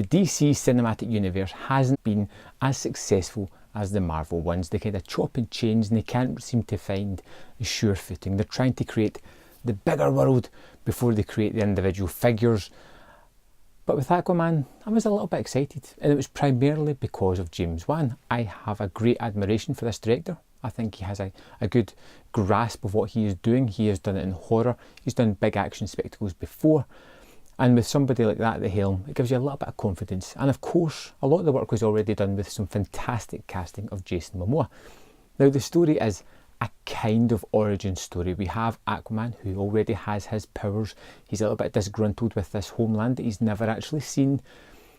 the DC cinematic universe hasn't been as successful as the Marvel ones. They kind of chop and change and they can't seem to find a sure footing. They're trying to create the bigger world before they create the individual figures. But with Aquaman, I was a little bit excited, and it was primarily because of James Wan. I have a great admiration for this director. I think he has a good grasp of what he is doing. He has done it in horror. He's done big action spectacles before. And with somebody like that at the helm, it gives you a little bit of confidence. And of course, a lot of the work was already done with some fantastic casting of Jason Momoa. Now, the story is a kind of origin story. We have Aquaman, who already has his powers. He's a little bit disgruntled with this homeland that he's never actually seen.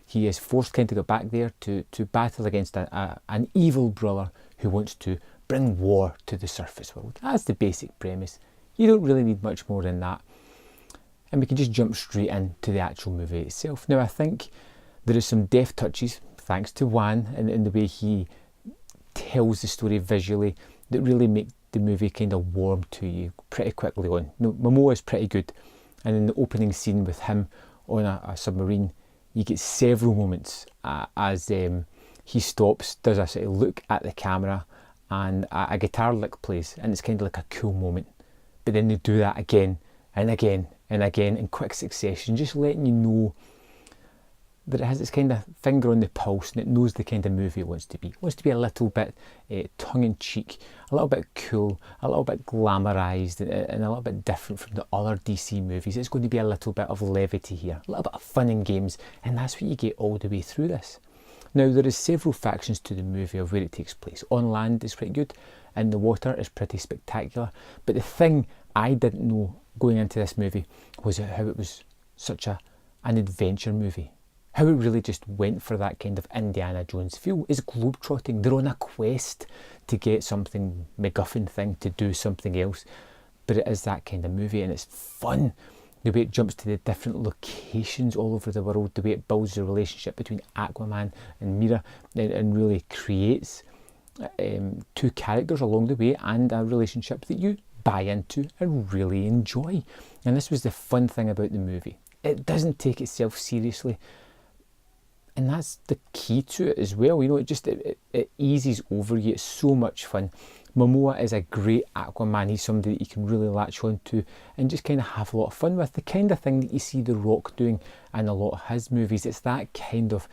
He is forced kind of to go back there to battle against an evil brother who wants to bring war to the surface world. That's the basic premise. You don't really need much more than that. And we can just jump straight into the actual movie itself. Now, I think there is some deft touches, thanks to Wan, in the way he tells the story visually, that really make the movie kind of warm to you pretty quickly on. No, Momoa is pretty good, and in the opening scene with him on a submarine, you get several moments as he stops, does a sort of look at the camera, and a guitar lick plays, and it's kind of like a cool moment. But then they do that again and again and again in quick succession, just letting you know that it has its kind of finger on the pulse and it knows the kind of movie it wants to be. It wants to be a little bit tongue-in-cheek, a little bit cool, a little bit glamorised, and a little bit different from the other DC movies. It's going to be a little bit of levity here, a little bit of fun and games, and that's what you get all the way through this. Now, there is several factions to the movie of where it takes place. On land is quite good, in the water is pretty spectacular, but the thing I didn't know going into this movie was how it was such an adventure movie. How it really just went for that kind of Indiana Jones feel. It's globetrotting. They're on a quest to get something MacGuffin thing, to do something else. But it is that kind of movie, and it's fun. The way it jumps to the different locations all over the world, the way it builds the relationship between Aquaman and Mera, and really creates two characters along the way, and a relationship that you buy into and really enjoy. And this was the fun thing about the movie. It doesn't take itself seriously. And that's the key to it as well. You know, it eases over you. It's so much fun. Momoa is a great Aquaman. He's somebody that you can really latch on to and just kind of have a lot of fun with. The kind of thing that you see The Rock doing in a lot of his movies. It's that kind of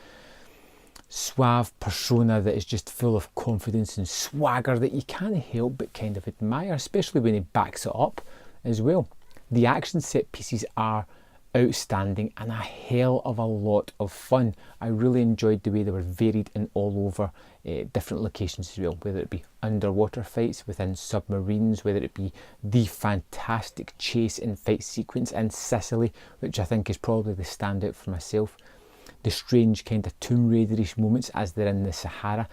suave persona that is just full of confidence and swagger that you can't help but kind of admire, especially when he backs it up as well. The action set pieces are outstanding and a hell of a lot of fun. I really enjoyed the way they were varied and all over different locations as well, whether it be underwater fights within submarines, whether it be the fantastic chase and fight sequence in Sicily, which I think is probably the standout for myself. The strange kind of Tomb Raiderish moments as they're in the Sahara.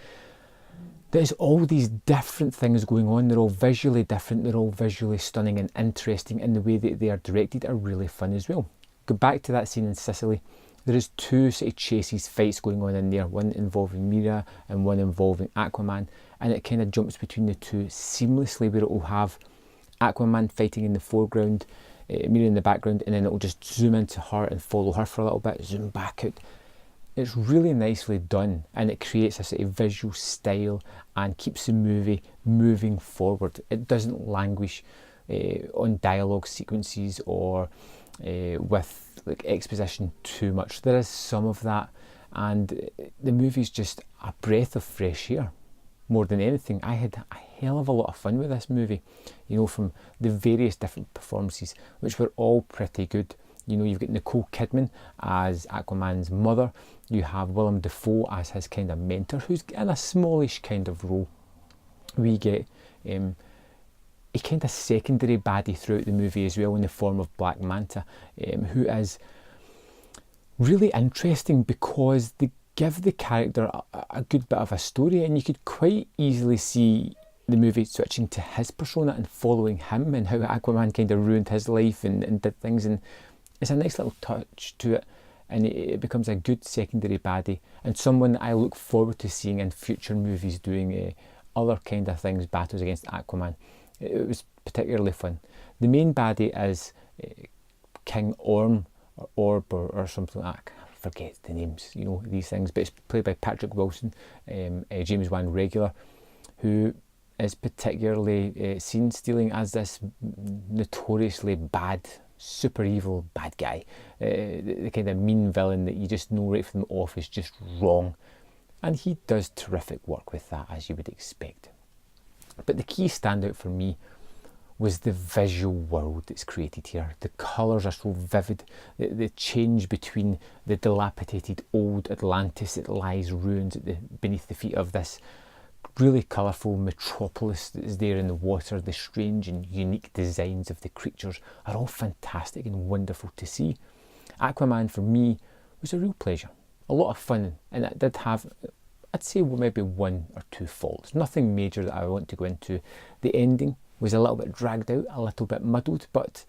There's all these different things going on. They're all visually different. They're all visually stunning and interesting, and the way that they are directed are really fun as well. Go back to that scene in Sicily. There is two sort of chases, fights going on in there, one involving Mera and one involving Aquaman, and it kind of jumps between the two seamlessly, where it will have Aquaman fighting in the foreground, Mera in the background, and then it will just zoom into her and follow her for a little bit, zoom back out. It's really nicely done, and it creates a sort of visual style and keeps the movie moving forward. It doesn't languish on dialogue sequences or with like exposition too much. There is some of that, and the movie's just a breath of fresh air more than anything. I had a hell of a lot of fun with this movie, you know, from the various different performances, which were all pretty good. You know, you've got Nicole Kidman as Aquaman's mother, you have Willem Dafoe as his kind of mentor, who's in a smallish kind of role. We get a kind of secondary baddie throughout the movie as well, in the form of Black Manta, who is really interesting because they give the character a good bit of a story, and you could quite easily see the movie switching to his persona and following him, and how Aquaman kind of ruined his life and did things, and it's a nice little touch to it, and it becomes a good secondary baddie, and someone that I look forward to seeing in future movies doing other kind of things, battles against Aquaman. It was particularly fun. The main baddie is King Orm, or Orb, or something like that. I forget the names, you know, these things, but it's played by Patrick Wilson, James Wan regular, who is particularly seen stealing as this notoriously bad, super evil bad guy, the kind of mean villain that you just know right from the off is just wrong. And he does terrific work with that, as you would expect. But the key standout for me was the visual world that's created here. The colours are so vivid, the change between the dilapidated old Atlantis that lies ruined beneath the feet of this really colourful metropolis that is there in the water, the strange and unique designs of the creatures are all fantastic and wonderful to see. Aquaman for me was a real pleasure, a lot of fun, and it did have, I'd say, maybe one or two faults. Nothing major that I want to go into. The ending was a little bit dragged out, a little bit muddled, but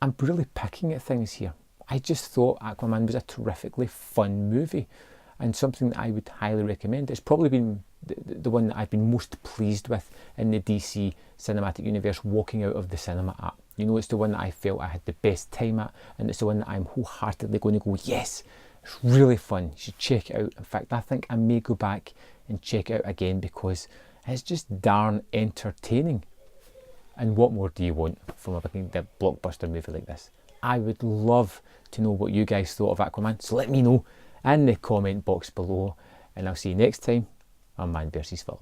I'm really picking at things here. I just thought Aquaman was a terrifically fun movie and something that I would highly recommend. It's probably been the one that I've been most pleased with in the DC cinematic universe walking out of the cinema at. You know, it's the one that I felt I had the best time at, and it's the one that I'm wholeheartedly going to go, yes, it's really fun, you should check it out. In fact, I think I may go back and check it out again because it's just darn entertaining. And what more do you want from a blockbuster movie like this? I would love to know what you guys thought of Aquaman, so let me know in the comment box below, and I'll see you next time on Man vs. Film.